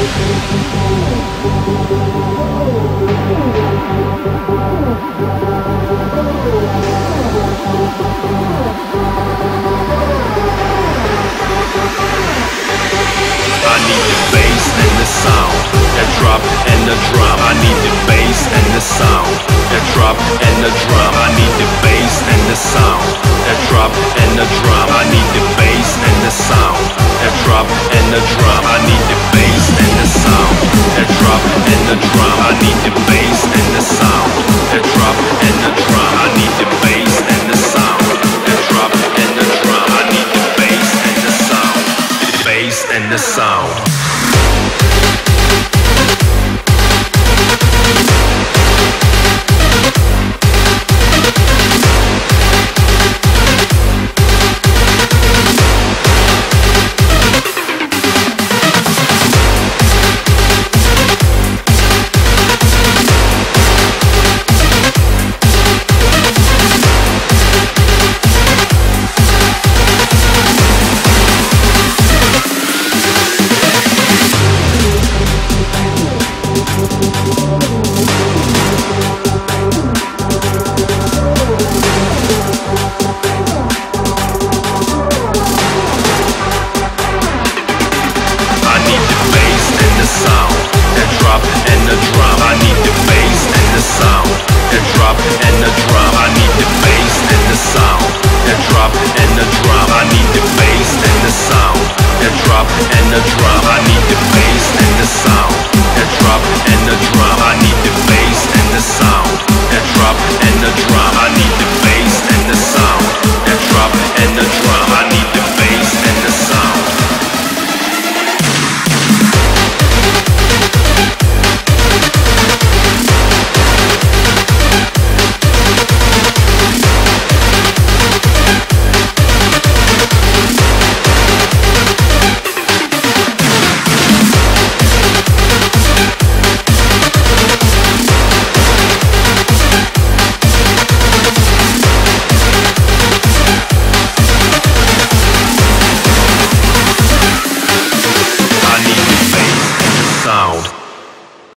I need the bass and the sound, that drop and the drum. I need the bass and the sound, that drop and the drum. I need the bass and the sound, that drop and the drum. I need the bass and the sound, that drop and the drum. I need the bass and the sound, that drop and the drum. I need the bass and the sound, that drop and the drum. I need the bass and the sound, that drop and the drum. I need the bass and the sound, the bass and the sound. And the drum, I need